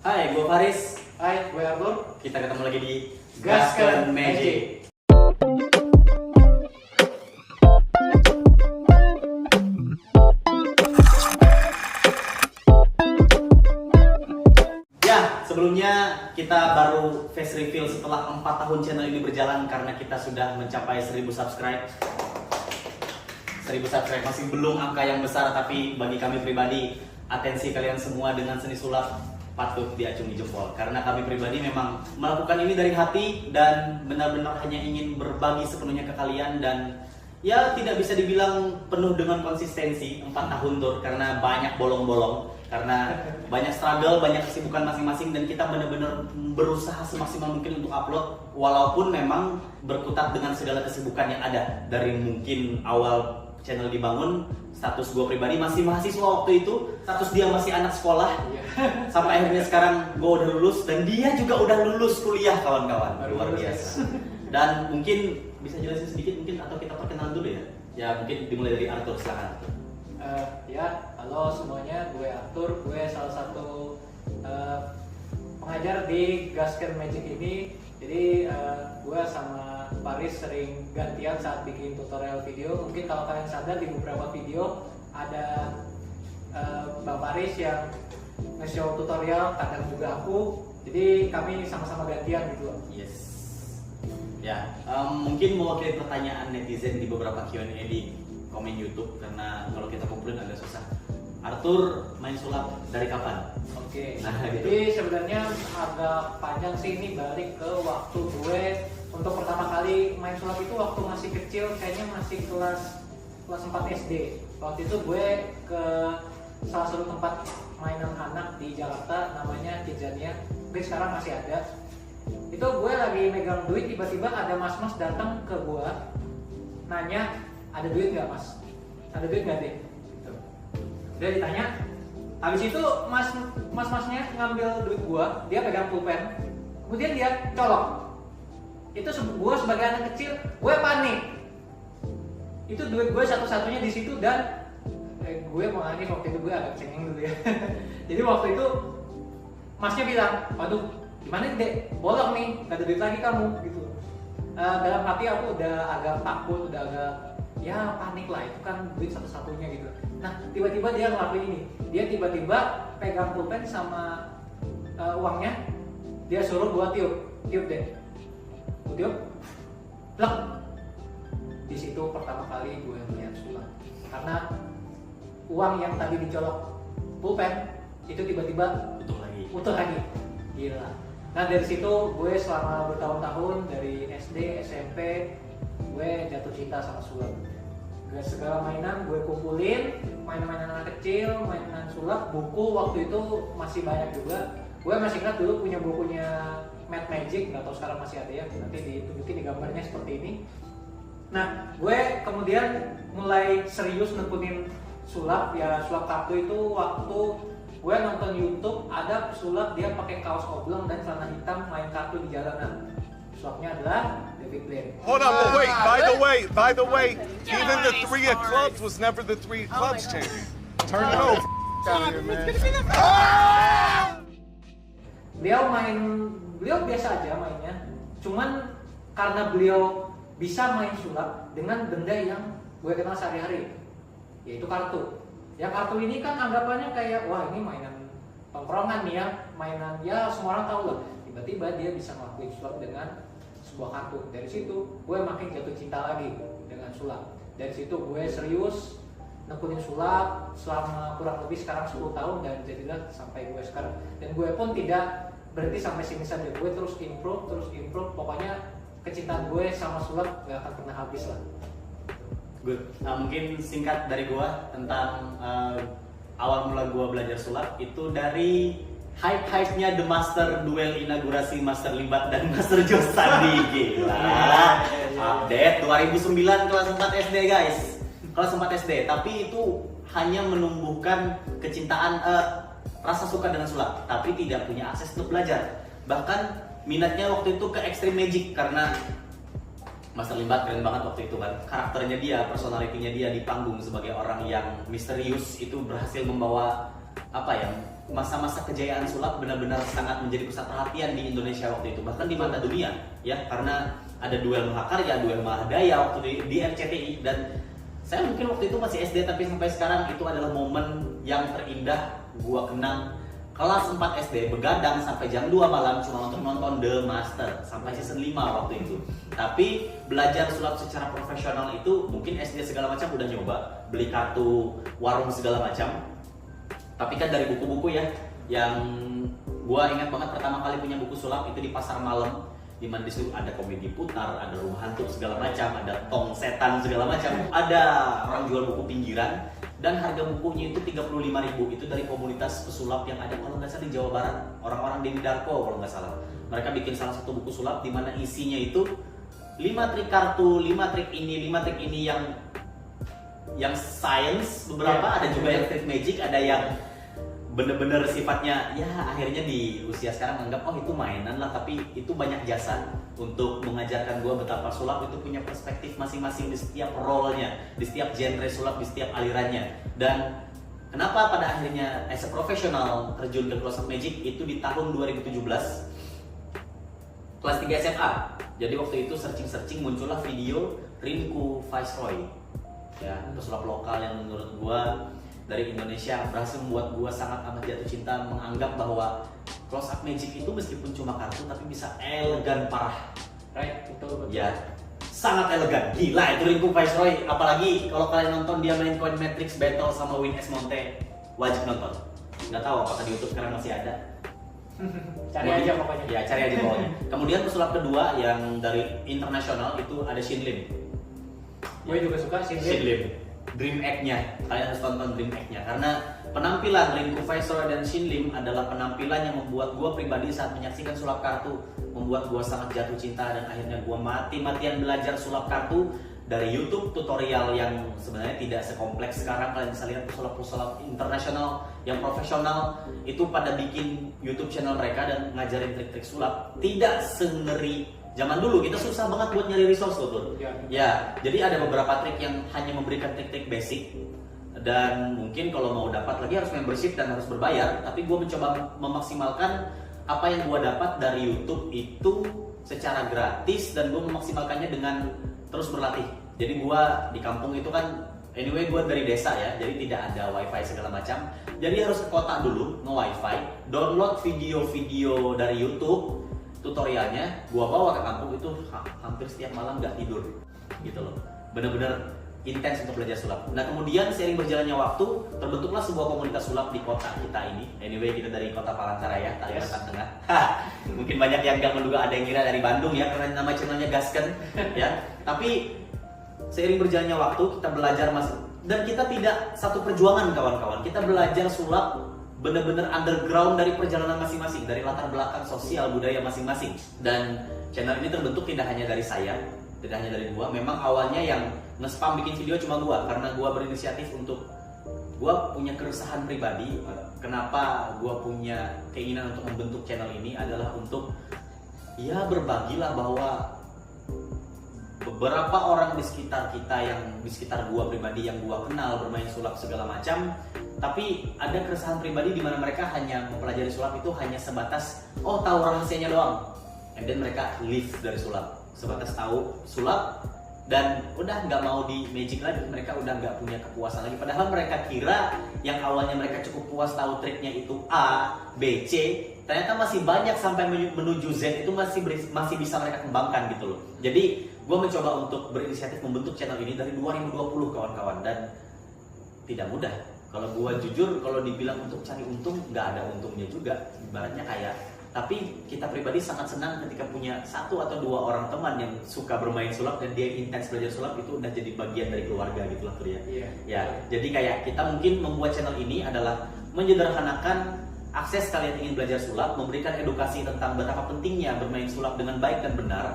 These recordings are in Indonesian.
Hai, gue Faris. Hai, gue Arthur. Kita ketemu lagi di Gasken Magic. Ya, sebelumnya kita baru face reveal setelah 4 tahun channel ini berjalan karena kita sudah mencapai 1000 subscribe. 1000 subscribe masih belum angka yang besar, tapi bagi kami pribadi, atensi kalian semua dengan seni sulap patut diacungi jempol, karena kami pribadi memang melakukan ini dari hati dan benar-benar hanya ingin berbagi sepenuhnya ke kalian. Dan ya tidak bisa dibilang penuh dengan konsistensi 4 tahun tur, karena banyak bolong-bolong, karena banyak struggle, banyak kesibukan masing-masing, dan kita benar-benar berusaha semaksimal mungkin untuk upload walaupun memang berkutat dengan segala kesibukan yang ada. Dari mungkin awal channel dibangun, status gue pribadi masih mahasiswa waktu itu, status dia masih anak sekolah, sampai akhirnya sekarang gue udah lulus dan dia juga udah lulus kuliah, kawan-kawan. Luar biasa. Dan mungkin bisa jelasin sedikit mungkin, atau kita perkenalan dulu ya? Ya mungkin dimulai dari Arthur, silakan. Ya, halo semuanya, gue Arthur. Gue salah satu pengajar di Gasken Magic ini. Jadi gue sama Faris sering gantian saat bikin tutorial video. Mungkin kalau kalian sadar di beberapa video ada Bang Faris yang nge-show tutorial, kadang juga aku. Jadi kami sama-sama gantian gitu. Yes. Ya, mungkin mewakili pertanyaan netizen di beberapa Q&A di komen YouTube, karena kalau kita kumpulin agak susah. Arthur main sulap dari kapan? Oke. Nah, gitu. Jadi sebenarnya agak panjang sih, ini balik ke waktu gue untuk pertama kali main sulap itu waktu masih kecil, kayaknya masih kelas 4 SD. Waktu itu gue ke salah satu tempat mainan anak di Jakarta, namanya Kijania. Mungkin sekarang masih ada. Itu gue lagi megang duit, tiba-tiba ada mas-mas datang ke gue nanya, ada duit nggak mas? Ada duit nggak deh? Gitu. Dia ditanya, habis itu mas-masnya ngambil duit gue, dia pegang pulpen, kemudian dia colok. Itu gue sebagai anak kecil, gue panik. Itu duit gue satu-satunya di situ, dan gue mau nangis waktu itu, gue agak cengeng dulu ya. Jadi waktu itu masnya bilang, waduh gimana dek, bolong nih, gak ada duit lagi kamu gitu. Dalam hati aku udah agak takut, udah agak ya panik lah, itu kan duit satu-satunya gitu. Nah tiba-tiba dia ngelakuin ini, dia tiba-tiba pegang pulpen sama uangnya, dia suruh gua tiup deh, tiup, plek. Di situ pertama kali gue melihat sulap, karena uang yang tadi dicolok pulpen itu tiba-tiba utuh lagi, gila. Nah dari situ gue selama bertahun-tahun, dari SD, SMP, gue jatuh cinta sama sulap. Segala mainan gue kumpulin, mainan-mainan anak kecil, mainan sulap, buku waktu itu masih banyak juga. Gue masih ingat dulu punya bukunya Mad Magic, nggak tahu sekarang masih ada ya, nanti ditunjukin di gambarnya seperti ini. Nah gue kemudian mulai serius nekunin sulap, ya sulap kartu itu waktu gue nonton YouTube ada sulap dia pakai kaos oblong dan celana hitam main kartu di jalanan. Sulapnya adalah David Blaine. Hold up, but wait, by the way, even the 3 of clubs was never the 3 of clubs champion. Turn it over. Beliau biasa aja mainnya. Cuman karena beliau bisa main sulap dengan benda yang gue kenal sehari-hari, yaitu kartu. Ya kartu ini kan anggapannya kayak, wah ini mainan tongkrongan nih ya, mainan ya semua orang tahu lah. Tiba-tiba dia bisa ngelakuin sulap dengan sebuah kartu. Dari situ gue makin jatuh cinta lagi dengan sulap. Dari situ gue serius nekunin sulap selama kurang lebih sekarang 10 tahun, dan jadilah sampai gue sekarang. Dan gue pun tidak berhenti sampai sini saja, gue terus improve. Pokoknya kecintaan gue sama sulap gak akan pernah habis lah. Good. Nah, mungkin singkat dari gua tentang awal mula gua belajar sulap itu dari hype-nya The Master Duel inaugurasi Master Limbat dan Master Joe Sandi. Gila. Update 2009 kelas 4 SD guys. Kelas 4 SD, tapi itu hanya menumbuhkan kecintaan, rasa suka dengan sulap, tapi tidak punya akses untuk belajar. Bahkan minatnya waktu itu ke Extreme Magic, karena Master Limbat keren banget waktu itu kan. Karakternya dia, personalitinya dia di panggung sebagai orang yang misterius itu berhasil membawa apa ya, masa-masa kejayaan sulap benar-benar sangat menjadi pusat perhatian di Indonesia waktu itu, bahkan di mata dunia ya, karena ada duel Mahakarya, duel Mahadaya waktu di RCTI. Dan saya mungkin waktu itu masih SD, tapi sampai sekarang itu adalah momen yang terindah gua kenang. Kelas 4 SD begadang sampai jam 2 malam cuma untuk nonton The Master sampai season 5 waktu itu. Tapi belajar sulap secara profesional itu mungkin SD segala macam udah nyoba, beli kartu warung segala macam. Tapi kan dari buku-buku ya, yang gua ingat banget pertama kali punya buku sulap itu di pasar malam, di mana disitu ada komedi putar, ada rumah hantu segala macam, ada tong setan segala macam, ada orang jual buku pinggiran, dan harga bukunya itu 35.000. Itu dari komunitas pesulap yang ada kalau nggak salah di Jawa Barat, orang-orang Deni Darko kalau nggak salah. Mereka bikin salah satu buku sulap di mana isinya itu 5 trik kartu, 5 trik ini yang science beberapa, ada juga yang trik magic, ada yang bener-bener sifatnya ya akhirnya di usia sekarang anggap oh itu mainan lah, tapi itu banyak jasa untuk mengajarkan gue betapa sulap itu punya perspektif masing-masing di setiap role-nya, di setiap genre sulap, di setiap alirannya. Dan kenapa pada akhirnya as a profesional terjun ke Close Up Magic itu di tahun 2017 kelas 3 SMA. Jadi waktu itu searching muncullah video Rinku Viceroy ya, pesulap lokal yang menurut gue dari Indonesia berhasil membuat gua sangat amat jatuh cinta, menganggap bahwa Close Up Magic itu meskipun cuma kartu tapi bisa elegan parah. Right, betul. Ya, sangat elegan. Gila itu Rinku Viceroy, apalagi kalau kalian nonton dia main Coin Matrix battle sama Win Esmonte, wajib nonton. Nggak tahu apakah di YouTube sekarang masih ada. Cari aja pokoknya. Ya, cari aja pokoknya. Kemudian pesulap kedua yang dari internasional itu ada Shin Lim. Gue juga suka Shin Shin Lim. Lim. Dream Act-nya, kalian harus tonton Dream Act-nya karena penampilan Rinku Viceroy dan Shin Lim adalah penampilan yang membuat gue pribadi saat menyaksikan sulap kartu membuat gue sangat jatuh cinta, dan akhirnya gue mati-matian belajar sulap kartu dari YouTube tutorial yang sebenarnya tidak sekompleks sekarang. Kalian bisa lihat pesulap-pesulap internasional yang profesional itu pada bikin YouTube channel mereka dan ngajarin trik-trik sulap tidak sengeri zaman dulu. Kita susah banget buat nyari resource loh tuh. Ya, jadi ada beberapa trik yang hanya memberikan trik-trik basic, dan mungkin kalau mau dapat lagi harus membership dan harus berbayar. Tapi gue mencoba memaksimalkan apa yang gue dapat dari YouTube itu secara gratis, dan gue memaksimalkannya dengan terus berlatih. Jadi gue di kampung itu kan, anyway gue dari desa ya, jadi tidak ada wifi segala macam. Jadi harus ke kota dulu, nge-wifi, download video-video dari YouTube tutorialnya, gua bawa ke kampung itu hampir setiap malam nggak tidur gitu loh, bener-bener intens untuk belajar sulap. Nah kemudian seiring berjalannya waktu terbentuklah sebuah komunitas sulap di kota kita ini. Anyway kita dari kota Palangkaraya, Kalimantan Tengah. Mungkin banyak yang nggak menduga ada yang kira dari Bandung ya, karena nama channelnya Gasken ya. Tapi seiring berjalannya waktu kita belajar dan kita tidak satu perjuangan kawan-kawan. Kita belajar sulap benar-benar underground dari perjalanan masing-masing, dari latar belakang sosial budaya masing-masing. Dan channel ini terbentuk tidak hanya dari saya, tidak hanya dari gua. Memang awalnya yang nge-spam bikin video cuma gua, karena gua berinisiatif untuk, gua punya keresahan pribadi. Kenapa gua punya keinginan untuk membentuk channel ini adalah untuk ya berbagilah bahwa beberapa orang di sekitar kita, yang di sekitar gua pribadi yang gua kenal bermain sulap segala macam, tapi ada keresahan pribadi di mana mereka hanya mempelajari sulap itu hanya sebatas oh tahu rahasianya doang, and then mereka leave dari sulap, sebatas tahu sulap dan udah nggak mau di magic lagi. Mereka udah nggak punya kepuasan lagi, padahal mereka kira yang awalnya mereka cukup puas tahu triknya itu A, B, C, ternyata masih banyak sampai menuju Z itu masih bisa mereka kembangkan gitu loh. Jadi gue mencoba untuk berinisiatif membentuk channel ini dari 2020 kawan-kawan, dan tidak mudah. Kalau gua jujur, kalau dibilang untuk cari untung, nggak ada untungnya juga. Ibaratnya kayak, tapi kita pribadi sangat senang ketika punya 1 atau 2 orang teman yang suka bermain sulap dan dia intens belajar sulap, itu udah jadi bagian dari keluarga gitu lah tuh ya. Ya, jadi kayak kita mungkin membuat channel ini adalah menyederhanakan akses kalian ingin belajar sulap, memberikan edukasi tentang betapa pentingnya bermain sulap dengan baik dan benar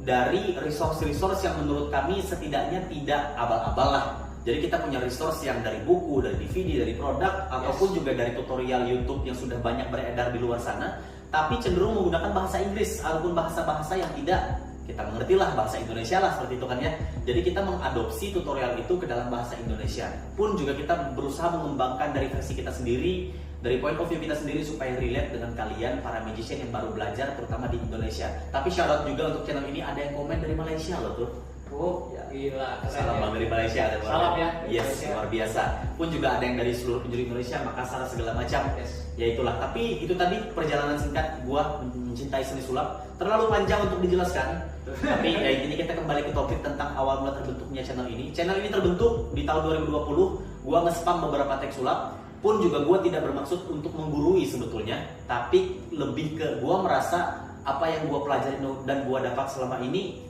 dari resource-resource yang menurut kami setidaknya tidak abal-abal lah. Jadi kita punya resource yang dari buku, dari DVD, dari produk, ataupun juga dari tutorial YouTube yang sudah banyak beredar di luar sana, tapi cenderung menggunakan bahasa Inggris ataupun bahasa-bahasa yang tidak kita mengerti lah, bahasa Indonesia lah seperti itu kan ya. Jadi kita mengadopsi tutorial itu ke dalam bahasa Indonesia. Pun juga kita berusaha mengembangkan dari versi kita sendiri dari point of view kita sendiri supaya relate dengan kalian para magician yang baru belajar terutama di Indonesia. Tapi shout out juga untuk channel ini, ada yang komen dari Malaysia loh tuh. Oh, gila. Keren Salam ya. bang dari Malaysia. Ada Salam ya. Yes, Malaysia. luar biasa. Pun juga ada yang dari seluruh penjuru Indonesia, Makassar segala macam. Yes. Ya itulah. Tapi itu tadi perjalanan singkat gua mencintai seni sulap. Terlalu panjang untuk dijelaskan. Tapi ya ini kita kembali ke topik tentang awal mula terbentuknya channel ini. Channel ini terbentuk di tahun 2020. Gua nge-spam beberapa teks sulap. Pun juga gua tidak bermaksud untuk menggurui sebetulnya, tapi lebih ke gua merasa apa yang gua pelajari dan gua dapat selama ini,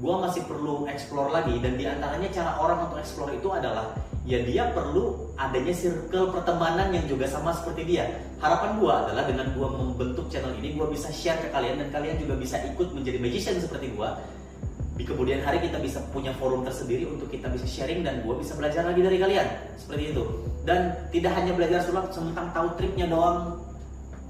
gua masih perlu explore lagi. Dan diantaranya cara orang untuk explore itu adalah ya dia perlu adanya circle pertemanan yang juga sama seperti dia. Harapan gua adalah dengan gua membentuk channel ini, gua bisa share ke kalian dan kalian juga bisa ikut menjadi magician seperti gua. Di kemudian hari kita bisa punya forum tersendiri untuk kita bisa sharing dan gua bisa belajar lagi dari kalian seperti itu. Dan tidak hanya belajar sulap tentang tahu triknya doang,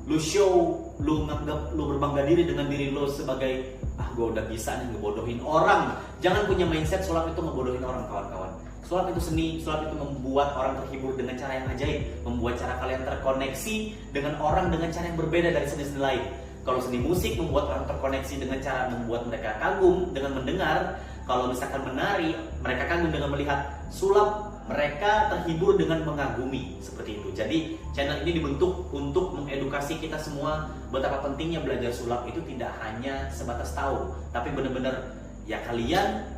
lu show, lu nganggap lu berbangga diri dengan diri lu sebagai gua udah bisa nih ngebodohin orang. Jangan punya mindset sulap itu ngebodohin orang, kawan-kawan. Sulap itu seni, sulap itu membuat orang terhibur dengan cara yang ajaib, membuat cara kalian terkoneksi dengan orang dengan cara yang berbeda dari seni-seni lain. Kalau seni musik membuat orang terkoneksi dengan cara membuat mereka kagum dengan mendengar. Kalau misalkan menari, mereka kagum dengan melihat. Sulap, mereka terhibur dengan mengagumi. Seperti itu. Jadi channel ini dibentuk untuk mengedukasi kita semua betapa pentingnya belajar sulap itu tidak hanya sebatas tahu, tapi benar-benar ya kalian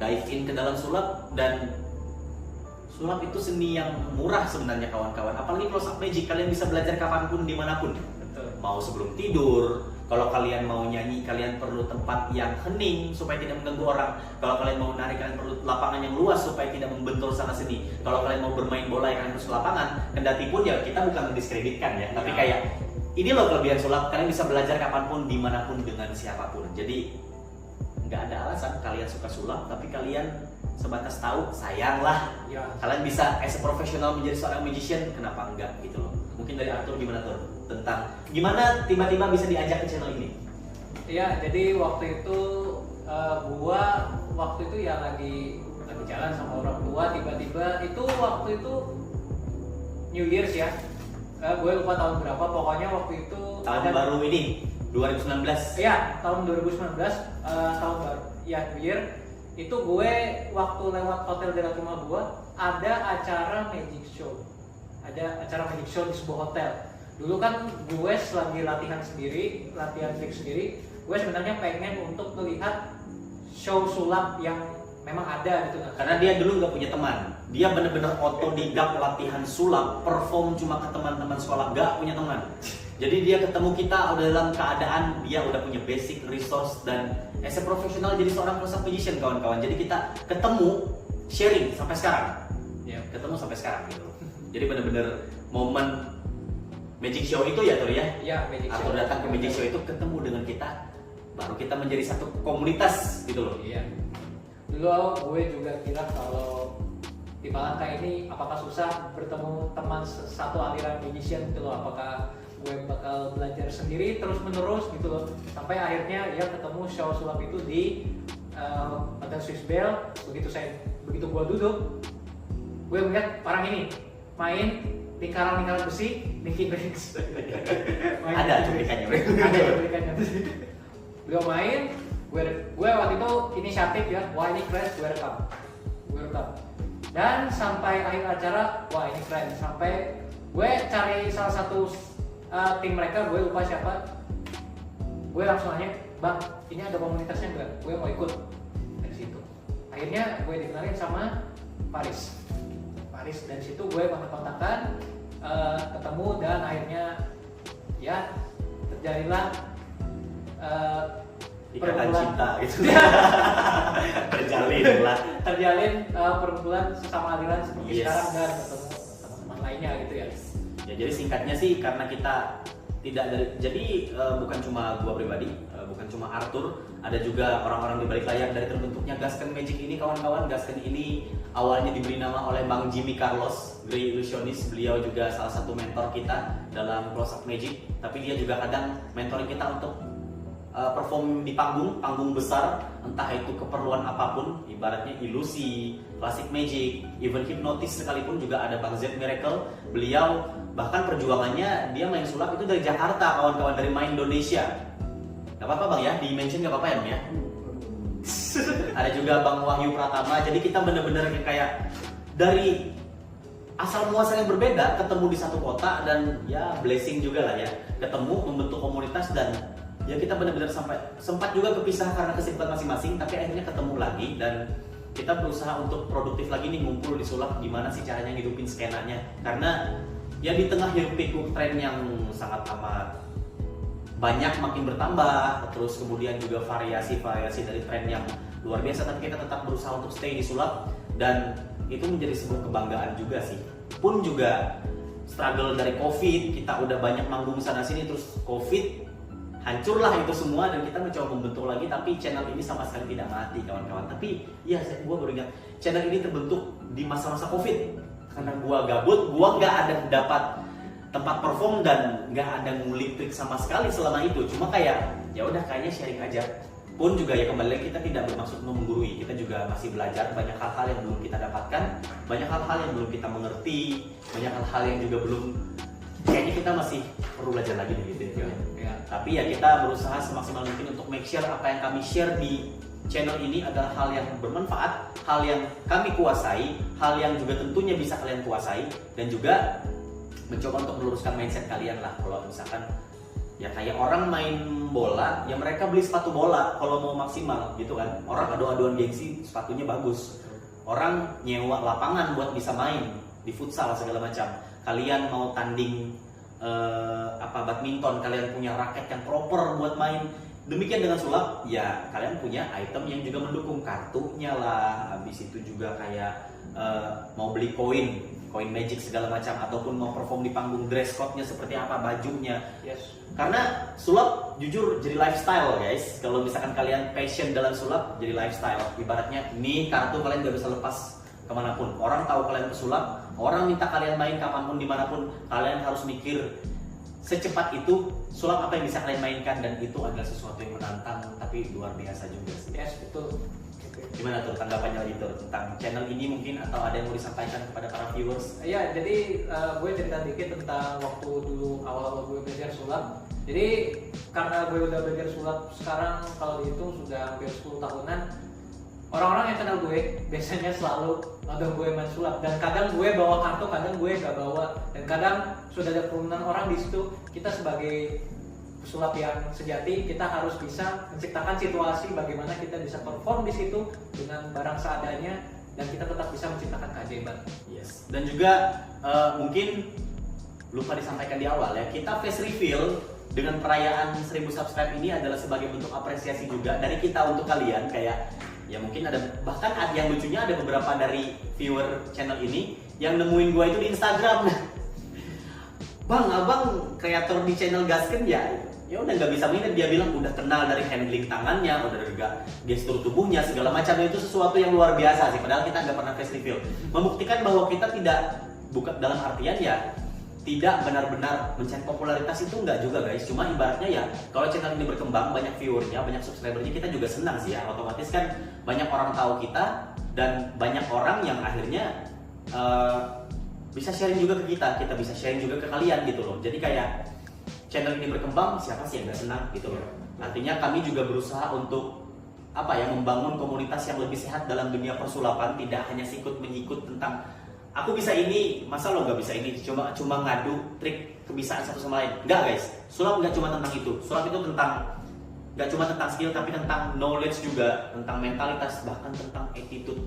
dive in ke dalam sulap. Dan sulap itu seni yang murah sebenarnya, kawan-kawan. Apalagi close up magic, kalian bisa belajar kapanpun, dimanapun. Mau sebelum tidur, kalau kalian mau nyanyi, kalian perlu tempat yang hening supaya tidak mengganggu orang. Kalau kalian mau nari, kalian perlu lapangan yang luas supaya tidak membentur sana sini. Kalau kalian mau bermain bola, kalian harus ke lapangan. Kendati pun ya kita bukan mendiskreditkan ya, tapi kayak ini loh kelebihan sulap, kalian bisa belajar kapanpun, dimanapun, dengan siapapun. Jadi nggak ada alasan kalian suka sulap, tapi kalian sebatas tahu, sayanglah. Ya. Kalian bisa as a profesional menjadi seorang magician, kenapa enggak gitu loh. Mungkin dari Arthur gimana tuh tentang gimana tiba-tiba bisa diajak ke channel ini? Iya, jadi waktu itu gua waktu itu ya lagi jalan sama orang tua, tiba-tiba itu waktu itu New Year's ya. Gue lupa tahun berapa, pokoknya waktu itu Tahun baru ini 2019. Iya, tahun 2019 tahun baru ya, New Year. Itu gue waktu lewat hotel dekat rumah gue ada acara magic show. Ada acara magic show di sebuah hotel. Dulu kan gue lagi latihan trik sendiri. Gue sebenarnya pengen untuk melihat show sulap yang memang ada gitu. Karena dia dulu nggak punya teman. Dia bener-bener otodidak latihan sulap, perform cuma ke teman-teman sekolah, nggak punya teman. Jadi dia ketemu kita udah dalam keadaan dia udah punya basic resource dan as a profesional jadi seorang close up magician, kawan-kawan. Jadi kita ketemu, sharing sampai sekarang. Ya, ketemu sampai sekarang gitu. Jadi bener-bener momen magic show itu ya, Tor ya? Iya, magic show. Atau datang ke magic show itu ketemu dengan kita, baru kita menjadi satu komunitas gitu loh. Iya. Dulu gue juga kira kalau di Palangka ini apakah susah bertemu teman satu aliran magician gitu loh, apakah gue bakal belajar sendiri terus menerus gitu loh, sampai akhirnya ya ketemu show sulap itu di Hotel Swiss Bell. Begitu gue duduk, gue melihat orang ini main lingkaran besi, Mickey Mouse. Ada cuplikannya. Ada cuplikannya. Beliau main, gue waktu itu inisiatif ya, wah ini keren, gue rekam. Dan sampai akhir acara, wah ini keren. Sampai gue cari salah satu tim mereka, gue lupa siapa. Gue langsung nanya, bang, ini ada komunitasnya nggak? Gue mau ikut dari situ. Akhirnya gue dikenalin sama Paris. Dan situ gue kontak-kontakan, ketemu dan akhirnya ya terjadilah ikatan cinta gitu. terjalin perkumpulan sesama aliran seperti Yes. sekarang dan ketemu teman-teman lainnya gitu ya. Ya jadi singkatnya sih karena kita tidak dari, jadi bukan cuma gua pribadi, bukan cuma Arthur, ada juga orang-orang di balik layar dari terbentuknya Gasken Magic ini, kawan-kawan. Gasken ini awalnya diberi nama oleh Bang Jimmy Carlos, Grey Illusionist. Beliau juga salah satu mentor kita dalam Close Up Magic, tapi dia juga kadang mentoring kita untuk perform di panggung besar, entah itu keperluan apapun, ibaratnya ilusi, classic magic, even hipnotis sekalipun juga ada Bang Z Miracle. Beliau bahkan perjuangannya dia main sulap itu dari Jakarta, kawan-kawan, dari main Indonesia. Gak apa-apa Bang ya, di mention gak apa-apa ya Bang ya. Ada juga Bang Wahyu Pratama. Jadi kita bener-bener kayak dari asal muasal yang berbeda ketemu di satu kota, dan ya blessing juga lah ya, ketemu membentuk komunitas, dan ya kita benar-benar sempat juga kepisah karena kesibukan masing-masing, tapi akhirnya ketemu lagi dan kita berusaha untuk produktif lagi nih, ngumpul di sulap gimana sih caranya ngidupin skenanya, karena ya di tengah hiruk pikuk tren yang sangat amat banyak makin bertambah, terus kemudian juga variasi dari tren yang luar biasa, tapi kita tetap berusaha untuk stay di sulap, dan itu menjadi sebuah kebanggaan juga sih. Pun juga struggle dari COVID, kita udah banyak manggung sana sini, terus COVID hancurlah itu semua, dan kita mencoba membentuk lagi, tapi channel ini sama sekali tidak mati kawan-kawan. Tapi ya gue baru ingat, channel ini terbentuk di masa-masa COVID karena gue gabut, gue nggak ada dapat tempat perform dan nggak ada ngulik trik sama sekali selama itu. Cuma kayak ya udah kayaknya sharing aja. Pun juga ya kembali lagi, kita tidak bermaksud menggurui, kita juga masih belajar, banyak hal-hal yang belum kita dapatkan, banyak hal-hal yang belum kita mengerti, banyak hal-hal yang juga belum, kayaknya kita masih perlu belajar lagi gitu ya. Tapi ya kita berusaha semaksimal mungkin untuk make sure apa yang kami share di channel ini adalah hal yang bermanfaat, hal yang kami kuasai, hal yang juga tentunya bisa kalian kuasai, dan juga mencoba untuk meluruskan mindset kalian lah. Kalau misalkan ya kayak orang main bola, ya mereka beli sepatu bola kalau mau maksimal gitu kan. Orang adu-aduan gengsi, sepatunya bagus. Orang nyewa lapangan buat bisa main di futsal segala macam. Kalian mau tanding badminton, kalian punya raket yang proper buat main. Demikian dengan sulap, ya kalian punya item yang juga mendukung, kartunya lah. Habis itu juga kayak mau beli koin magic segala macam, ataupun mau perform di panggung, dress code-nya seperti apa, bajunya. Yes. Karena sulap jujur jadi lifestyle guys. Kalau misalkan kalian passion dalam sulap, jadi lifestyle. Ibaratnya ini kartu kalian gak bisa lepas kemanapun. Orang tahu kalian pesulap, orang minta kalian main kapanpun dimanapun, kalian harus mikir secepat itu sulap apa yang bisa kalian mainkan, dan itu adalah sesuatu yang menantang tapi luar biasa juga sih. Yes, betul. Gimana tuh tanggapannya lagi tuh tentang channel ini mungkin, atau ada yang mau disampaikan kepada para viewers? Iya, jadi gue cerita dikit tentang waktu dulu awal-awal gue belajar sulap. Jadi karena gue udah belajar sulap sekarang kalau dihitung sudah hampir 10 tahunan, orang-orang yang kenal gue biasanya selalu nonton gue main sulap, dan kadang gue bawa kartu, kadang gue gak bawa, dan kadang sudah ada kerumunan orang di situ. Kita sebagai pesulap yang sejati, kita harus bisa menciptakan situasi bagaimana kita bisa perform di situ dengan barang seadanya, dan kita tetap bisa menciptakan keajaiban. Yes. Dan juga mungkin lupa disampaikan di awal ya, kita face reveal dengan perayaan 1000 subscribe ini adalah sebagai bentuk apresiasi juga dari kita untuk kalian. Kayak ya mungkin ada, bahkan yang lucunya ada beberapa dari viewer channel ini yang nemuin gue itu di Instagram. Bang, abang kreator di channel Gasken ya udah nggak bisa minat, dia bilang udah kenal dari handling tangannya, udah dari gestur tubuhnya segala macam. Itu sesuatu yang luar biasa sih, padahal kita nggak pernah face reveal, membuktikan bahwa kita tidak, bukan dalam artian ya tidak benar-benar mencari popularitas, itu enggak juga guys. Cuma ibaratnya ya kalau channel ini berkembang, banyak viewernya, banyak subscribernya, kita juga senang sih ya. Otomatis kan banyak orang tahu kita, dan banyak orang yang akhirnya bisa sharing juga ke kita bisa sharing juga ke kalian gitu loh. Jadi kayak channel ini berkembang, siapa sih yang gak senang gitu loh. Artinya kami juga berusaha untuk membangun komunitas yang lebih sehat dalam dunia persulapan, tidak hanya sikut menyikut tentang aku bisa ini, masa lo gak bisa ini, cuma ngadu trik kebisaan satu sama lain. Enggak guys, sulap gak cuma tentang itu. Sulap itu gak cuma tentang skill, tapi tentang knowledge juga, tentang mentalitas, bahkan tentang attitude.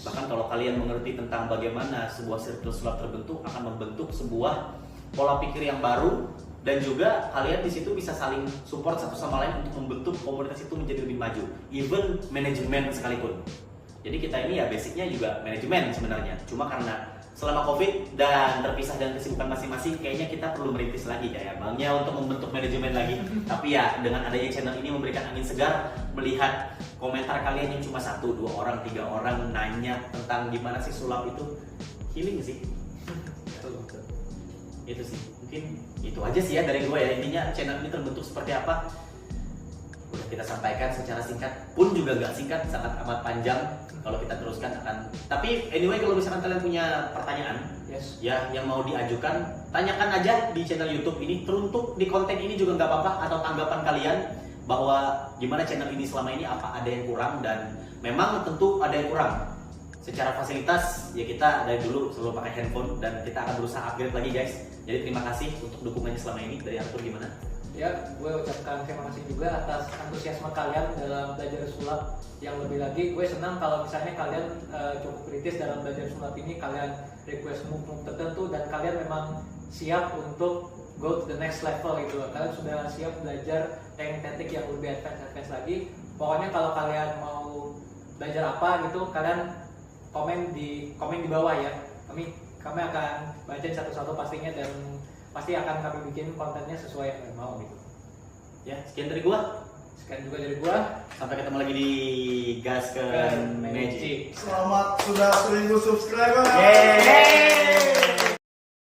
Bahkan kalau kalian mengerti tentang bagaimana sebuah circle sulap terbentuk, akan membentuk sebuah pola pikir yang baru, dan juga kalian di situ bisa saling support satu sama lain untuk membentuk komunitas itu menjadi lebih maju, even manajemen sekalipun. Jadi kita ini ya basicnya juga manajemen sebenarnya, cuma karena selama COVID dan terpisah dengan kesibukan masing-masing, kayaknya kita perlu merintis lagi kayak Bangnya untuk membentuk manajemen lagi. Tapi ya dengan adanya channel ini memberikan angin segar, melihat komentar kalian yang cuma 1, 2 orang, 3 orang nanya tentang gimana sih sulap itu, healing sih. Betul. Itu sih, mungkin itu aja sih ya dari gue ya. Intinya channel ini terbentuk seperti apa, udah kita sampaikan secara singkat pun juga nggak singkat, sangat amat panjang. Kalau kita teruskan akan. Tapi anyway, kalau misalkan kalian punya pertanyaan, Yes. ya yang mau diajukan, tanyakan aja di channel YouTube ini. Teruntuk di konten ini juga nggak apa-apa, atau tanggapan kalian bahwa gimana channel ini selama ini, apa ada yang kurang, dan memang tentu ada yang kurang. Secara fasilitas ya kita dari dulu selalu pakai handphone dan kita akan berusaha upgrade lagi guys. Jadi terima kasih untuk dukungannya selama ini. Dari Arthur gimana? Ya, gue ucapkan terima kasih juga atas antusiasme kalian dalam belajar sulap. Yang lebih lagi, gue senang kalau misalnya kalian cukup kritis dalam belajar sulap ini, kalian request move-move tertentu dan kalian memang siap untuk go to the next level gitu. Kalian sudah siap belajar teknik-teknik yang lebih advance lagi. Pokoknya kalau kalian mau belajar apa gitu, kalian komen di bawah ya. Kami akan baca satu-satu pastinya, dan pasti akan kami bikin kontennya sesuai yang kalian mau gitu. Ya, sekian dari gua. Sekian juga dari gua. Sampai ketemu lagi di Gaskeun Magic. Selamat sudah 1000 subscriber. Yeay.